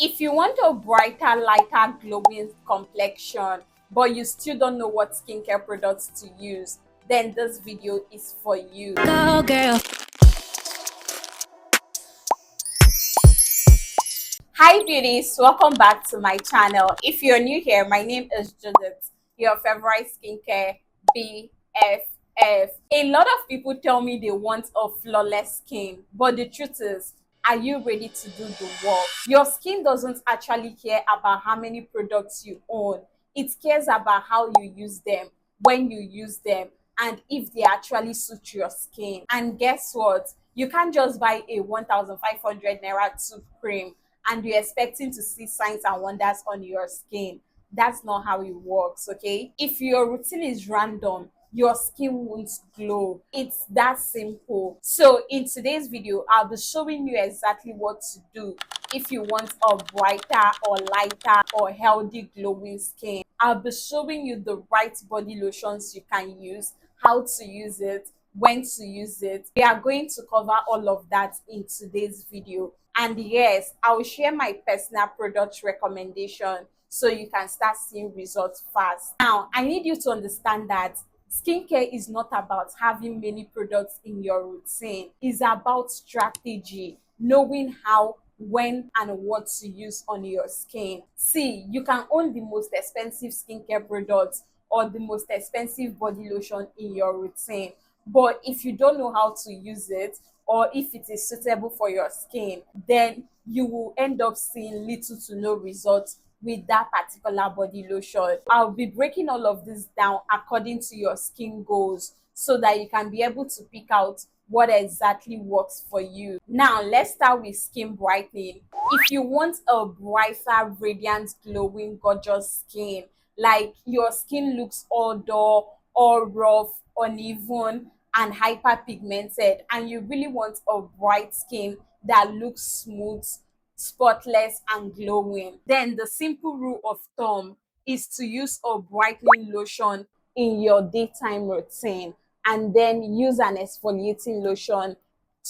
If you want a brighter, lighter, glowing complexion, but you still don't know what skincare products to use, then this video is for you. Go girl. Hi beauties, welcome back to my channel. If you're new here, my name is Judith, your favorite skincare BFF. A lot of people tell me they want a flawless skin, but the truth is, are you ready to do the work? Your skin doesn't actually care about how many products you own. It cares about how you use them, when you use them, and if they actually suit your skin. And guess what? You can't just buy a 1,500 naira tooth cream and you're expecting to see signs and wonders on your skin. That's not how it works, okay? If your routine is random, your skin won't glow. It's that simple. So in today's video, I'll be showing you exactly what to do if you want a brighter or lighter or healthy glowing skin. I'll be showing you the right body lotions you can use, how to use it, when to use it. We are going to cover all of that in today's video. And yes, I will share my personal product recommendation so you can start seeing results fast. Now, I need you to understand that skincare is not about having many products in your routine. It's about strategy, knowing how, when, and what to use on your skin. See, you can own the most expensive skincare products or the most expensive body lotion in your routine. But if you don't know how to use it, or if it is suitable for your skin, then you will end up seeing little to no results with that particular body lotion. I'll be breaking all of this down according to your skin goals so that you can be able to pick out what exactly works for you. Now, let's start with skin brightening. If you want a brighter, radiant, glowing, gorgeous skin, like your skin looks all dull, all rough, uneven, and hyperpigmented, and you really want a bright skin that looks smooth, spotless, and glowing, then the simple rule of thumb is to use a brightening lotion in your daytime routine and then use an exfoliating lotion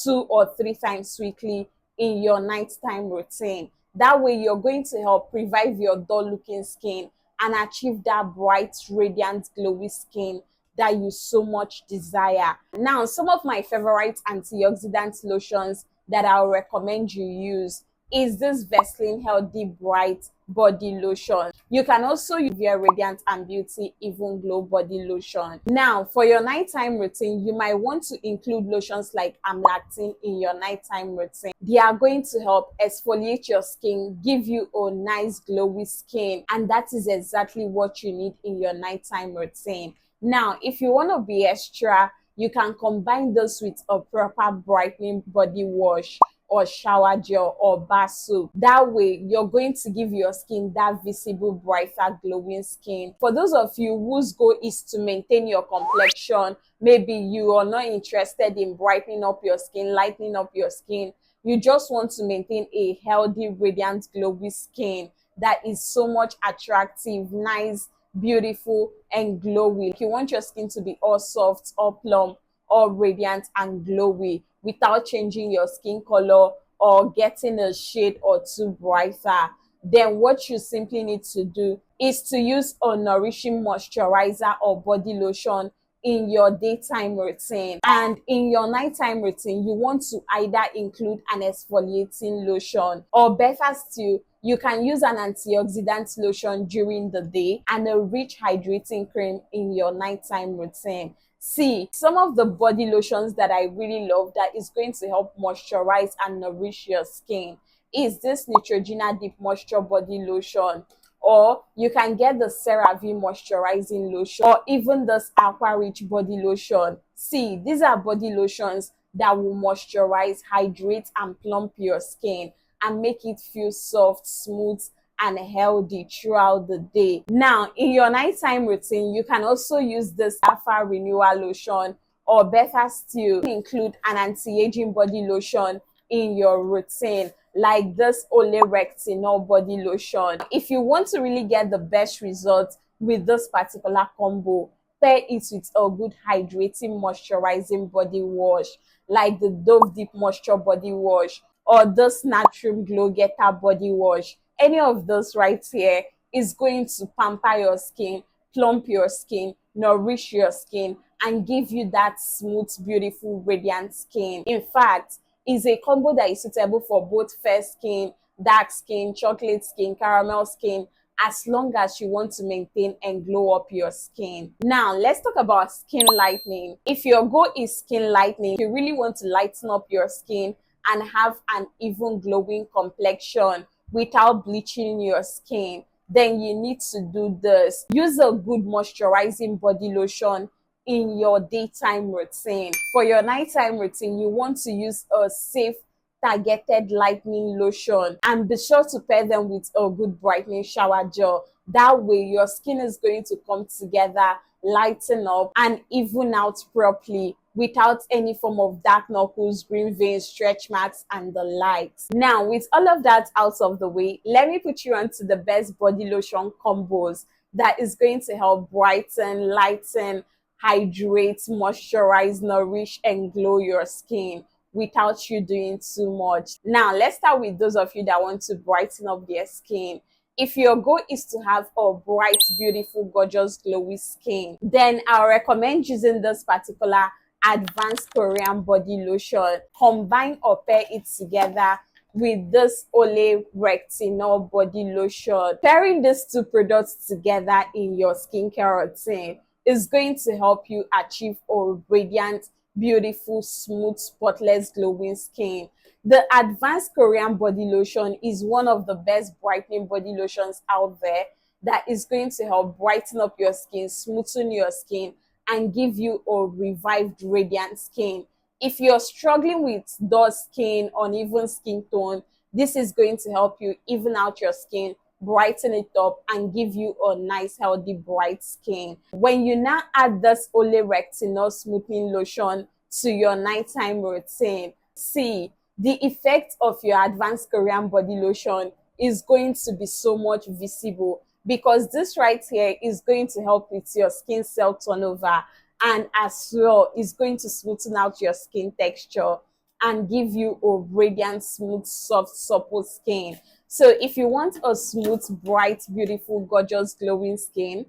2 or 3 times weekly in your nighttime routine. That way you're going to help revive your dull looking skin and achieve that bright, radiant, glowy skin that you so much desire. Now, some of my favorite antioxidant lotions that I'll recommend you use is this Vaseline Healthy Bright Body Lotion. You can also use Nivea Radiant and Beauty Even Glow Body Lotion. Now, for your nighttime routine, you might want to include lotions like AmLactin in your nighttime routine. They are going to help exfoliate your skin, give you a nice glowy skin, and that is exactly what you need in your nighttime routine. Now, if you want to be extra, you can combine this with a proper brightening body wash or shower gel or bar soap. That way, you're going to give your skin that visible, brighter, glowing skin. For those of you whose goal is to maintain your complexion, maybe you are not interested in brightening up your skin, lightening up your skin, you just want to maintain a healthy, radiant, glowy skin that is so much attractive, nice, beautiful, and glowy. You want your skin to be all soft, all plump, all radiant and glowy without changing your skin color or getting a shade or two brighter, then what you simply need to do is to use a nourishing moisturizer or body lotion in your daytime routine. And in your nighttime routine, you want to either include an exfoliating lotion, or better still, you can use an antioxidant lotion during the day and a rich hydrating cream in your nighttime routine. See, some of the body lotions that I really love that is going to help moisturize and nourish your skin is this Neutrogena Deep Moisture Body Lotion, or you can get the Ceramide Moisturizing Lotion, or even this Aqua Rich Body Lotion. See, these are body lotions that will moisturize, hydrate, and plump your skin and make it feel soft, smooth, and healthy throughout the day. Now, in your nighttime routine, you can also use this Alpha Renewal lotion, or better still, include an anti-aging body lotion in your routine, like this Olay Retinol body lotion. If you want to really get the best results with this particular combo, pair it with a good hydrating, moisturizing body wash, like the Dove Deep Moisture Body Wash, or this Natural Glow Getter body wash, any of this right here is going to pamper your skin, plump your skin, nourish your skin, and give you that smooth, beautiful, radiant skin. In fact, it's a combo that is suitable for both fair skin, dark skin, chocolate skin, caramel skin, as long as you want to maintain and glow up your skin. Now, let's talk about skin lightening. If your goal is skin lightening, you really want to lighten up your skin and have an even glowing complexion without bleaching your skin, then you need to do this. Use a good moisturizing body lotion in your daytime routine. For your nighttime routine, you want to use a safe targeted lightening lotion, and be sure to pair them with a good brightening shower gel. That way your skin is going to come together, lighten up, and even out properly without any form of dark knuckles, green veins, stretch marks, and the likes. Now, with all of that out of the way, let me put you onto the best body lotion combos that is going to help brighten, lighten, hydrate, moisturize, nourish, and glow your skin without you doing too much. Now, let's start with those of you that want to brighten up their skin. If your goal is to have a bright, beautiful, gorgeous, glowy skin, then I recommend using this particular advanced Korean body lotion. Combine or pair it together with this Olay Retinol body lotion. Pairing these two products together in your skincare routine is going to help you achieve a radiant, beautiful, smooth, spotless, glowing skin. The advanced Korean body lotion is one of the best brightening body lotions out there that is going to help brighten up your skin, smoothen your skin, and give you a revived, radiant skin. If you're struggling with dull skin, uneven skin tone, this is going to help you even out your skin, brighten it up, and give you a nice, healthy, bright skin. When you now add this Olay Retinol smoothing lotion to your nighttime routine, see, the effect of your advanced Korean body lotion is going to be so much visible, because this right here is going to help with your skin cell turnover, and as well is going to smoothen out your skin texture and give you a radiant, smooth, soft, supple skin. So if you want a smooth, bright, beautiful, gorgeous, glowing skin,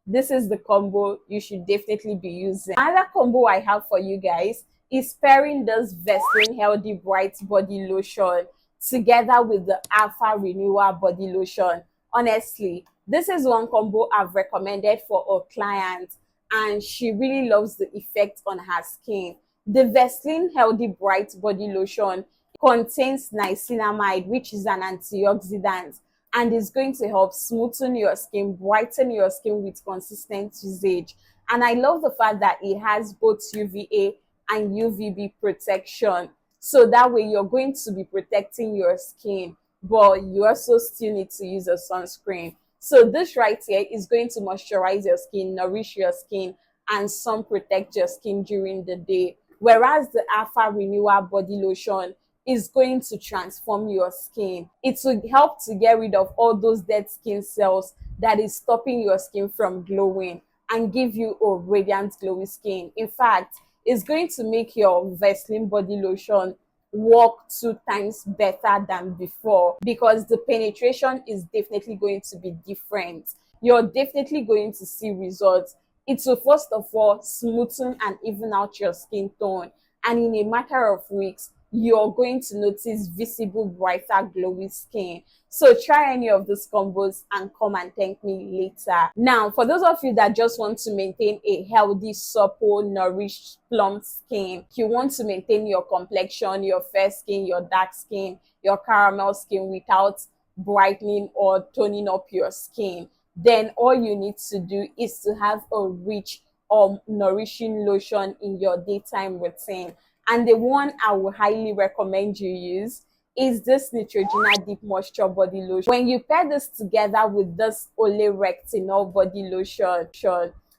this is the combo you should definitely be using. Another combo I have for you guys is pairing this Vaseline Healthy Bright Body Lotion together with the Alpha Renewal Body Lotion. Honestly, this is one combo I've recommended for a client, and she really loves the effect on her skin. The Vaseline Healthy Bright Body Lotion contains niacinamide, which is an antioxidant, and is going to help smoothen your skin, brighten your skin with consistent usage. And I love the fact that it has both UVA and UVB protection. So that way you're going to be protecting your skin, but you also still need to use a sunscreen. So this right here is going to moisturize your skin, nourish your skin, and sun protect your skin during the day. Whereas the Alpha Renewal Body Lotion is going to transform your skin. It will help to get rid of all those dead skin cells that is stopping your skin from glowing and give you a radiant, glowy skin. In fact, it's going to make your Vaseline body lotion work 2 times better than before, because the penetration is definitely going to be different. You're definitely going to see results. It will first of all smoothen and even out your skin tone, and in a matter of weeks, you're going to notice visible, brighter, glowy skin. So try any of these combos and come and thank me later. Now, for those of you that just want to maintain a healthy, supple, nourished, plump skin, you want to maintain your complexion, your fair skin, your dark skin, your caramel skin without brightening or toning up your skin, then all you need to do is to have a rich or nourishing lotion in your daytime routine. And the one I would highly recommend you use is this Neutrogena Deep Moisture Body Lotion. When you pair this together with this Olay Retinol Body Lotion,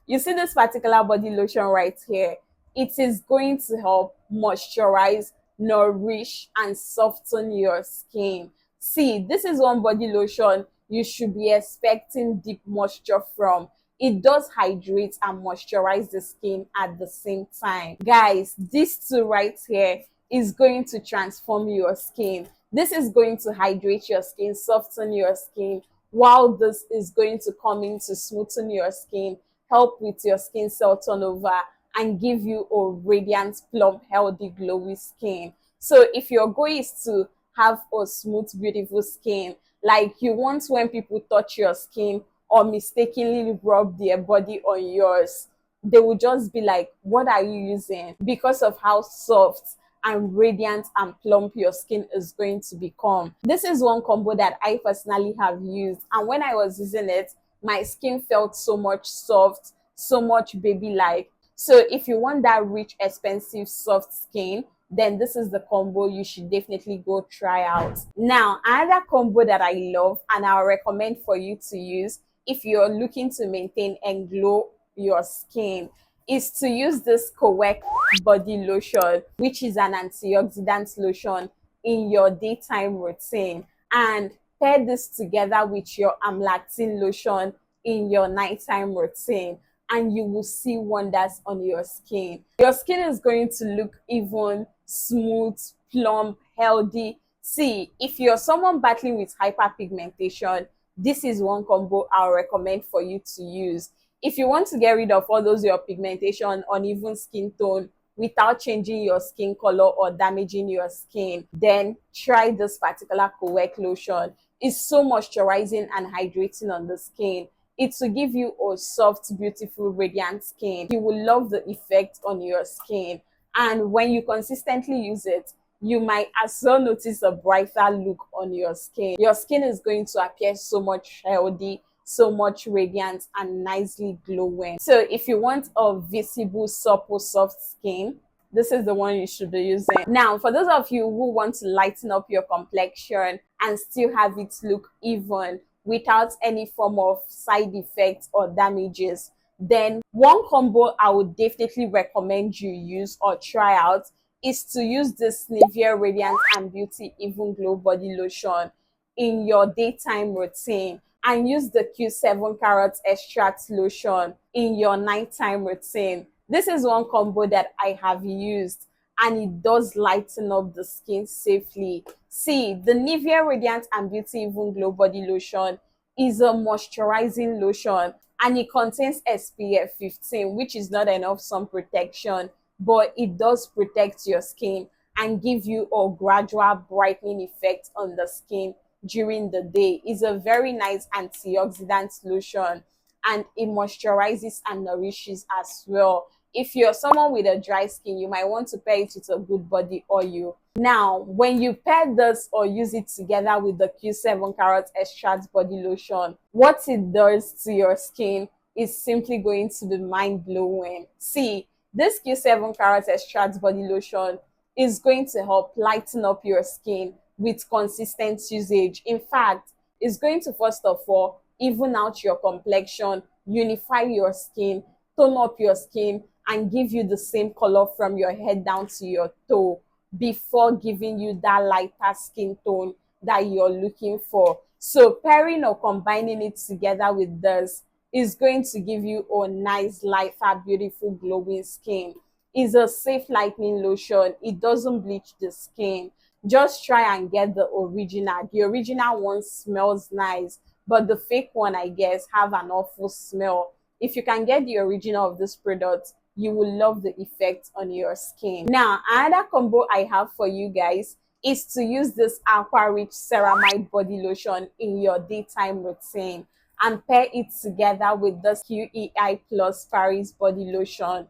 you see this particular body lotion right here, it is going to help moisturize, nourish, and soften your skin. See, this is one body lotion you should be expecting deep moisture from. It does hydrate and moisturize the skin at the same time. Guys, these two right here is going to transform your skin. This is going to hydrate your skin, soften your skin, while this is going to come in to smoothen your skin, help with your skin cell turnover, and give you a radiant, plump, healthy, glowy skin. So if your goal is to have a smooth, beautiful skin, like you want when people touch your skin or mistakenly rub their body on yours, they will just be like, what are you using? Because of how soft and radiant and plump your skin is going to become. This is one combo that I personally have used, and when I was using it, my skin felt so much soft, so much baby like. So if you want that rich, expensive, soft skin, then this is the combo you should definitely go try out. Now, another combo that I love and I'll recommend for you to use if you're looking to maintain and glow your skin is to use this KOEC body lotion, which is an antioxidant lotion, in your daytime routine, and pair this together with your AmLactin lotion in your nighttime routine, and you will see wonders on your skin. Your skin is going to look even smooth, plump, healthy. See, if you're someone battling with hyperpigmentation, this is one combo I'll recommend for you to use. If you want to get rid of all those your pigmentation, uneven skin tone without changing your skin color or damaging your skin, then try this particular KOEC lotion. It's so moisturizing and hydrating on the skin. It will give you a soft, beautiful, radiant skin. You will love the effect on your skin. And when you consistently use it, you might as well notice a brighter look on your skin. Your skin is going to appear so much healthy, so much radiant, and nicely glowing. So if you want a visible, supple, soft skin, this is the one you should be using. Now, for those of you who want to lighten up your complexion and still have it look even without any form of side effects or damages, then one combo I would definitely recommend you use or try out is to use this Nivea Radiant and Beauty Even Glow Body Lotion in your daytime routine, and use the Q7 Carrot Extract Lotion in your nighttime routine. This is one combo that I have used, and it does lighten up the skin safely. See, the Nivea Radiant and Beauty Even Glow Body Lotion is a moisturizing lotion, and it contains SPF 15, which is not enough sun protection, but it does protect your skin and give you a gradual brightening effect on the skin during the day. It's a very nice antioxidant lotion, and it moisturizes and nourishes as well. If you're someone with a dry skin, you might want to pair it with a good body oil. Now, when you pair this or use it together with the Q7 Carrot Extract Body Lotion, what it does to your skin is simply going to be mind-blowing. See, this Q7 Carrot Extract Body Lotion is going to help lighten up your skin with consistent usage. In fact, it's going to first of all even out your complexion, unify your skin, tone up your skin, and give you the same color from your head down to your toe before giving you that lighter skin tone that you're looking for. So pairing or combining it together with this is going to give you a nice, lighter, beautiful, glowing skin. It's a safe lightening lotion. It doesn't bleach the skin. Just try and get the original. The original one smells nice, but the fake one, I guess, have an awful smell. If you can get the original of this product, you will love the effect on your skin. Now, another combo I have for you guys is to use this Aqua Rich Ceramide Body Lotion in your daytime routine and pair it together with this QEI Plus Paris Body Lotion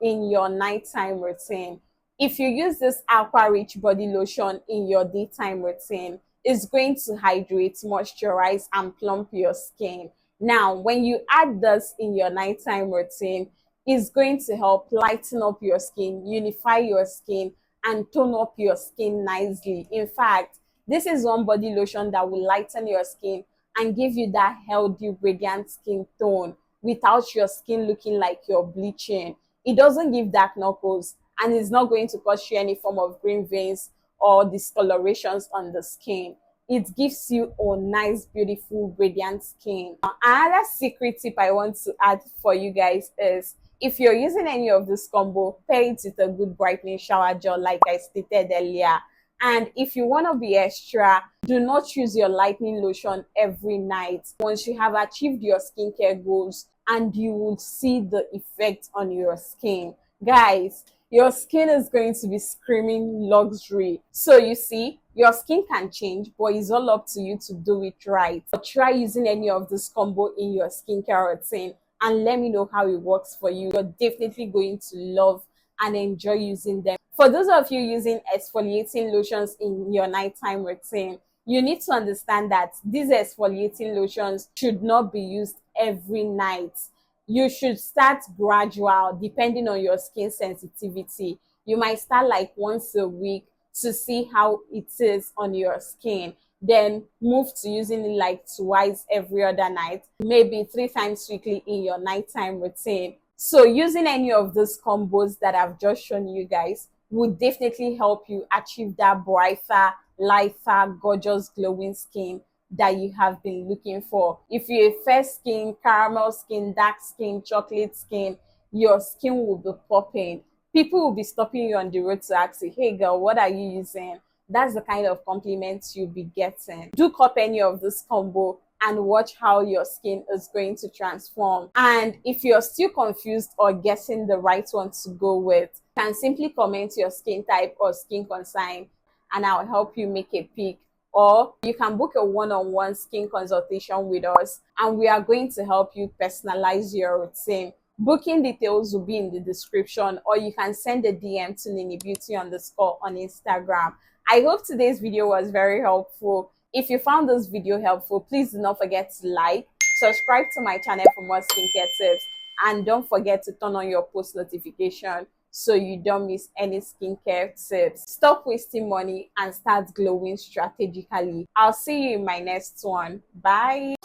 in your nighttime routine. If you use this Aqua Rich Body Lotion in your daytime routine, it's going to hydrate, moisturize, and plump your skin. Now, when you add this in your nighttime routine, it's going to help lighten up your skin, unify your skin, and tone up your skin nicely. In fact, this is one body lotion that will lighten your skin and give you that healthy, radiant skin tone without your skin looking like you're bleaching. It doesn't give dark knuckles, and it's not going to cause you any form of green veins or discolorations on the skin. It gives you a nice, beautiful, radiant skin. Another secret tip I want to add for you guys is If you're using any of this combo, pair it with a good brightening shower gel like I stated earlier. And if you want to be extra, do not use your lightening lotion every night. Once you have achieved your skincare goals, and you will see the effect on your skin. Guys, your skin is going to be screaming luxury. So you see, your skin can change, but it's all up to you to do it right. But try using any of this combo in your skincare routine and let me know how it works for you. You're definitely going to love and enjoy using them. For those of you using exfoliating lotions in your nighttime routine, you need to understand that these exfoliating lotions should not be used every night. You should start gradual depending on your skin sensitivity. You might start like once a week to see how it is on your skin. Then move to using it like twice every other night, maybe 3 times weekly in your nighttime routine. So using any of those combos that I've just shown you guys would definitely help you achieve that brighter, lighter, gorgeous, glowing skin that you have been looking for. If you're a fair skin, caramel skin, dark skin, chocolate skin, your skin will be popping. People will be stopping you on the road to ask you, hey girl, what are you using? That's the kind of compliments you'll be getting. Do cop any of this combo and watch how your skin is going to transform. And if you're still confused or guessing the right one to go with, you can simply comment your skin type or skin concern and I'll help you make a pick. Or you can book a one-on-one skin consultation with us and we are going to help you personalize your routine. Booking details will be in the description, or you can send a DM to Nini Beauty _ on Instagram. I hope today's video was very helpful. If you found this video helpful, please do not forget to like, subscribe to my channel for more skincare tips, and don't forget to turn on your post notification so you don't miss any skincare tips. Stop wasting money and start glowing strategically. I'll see you in my next one. Bye.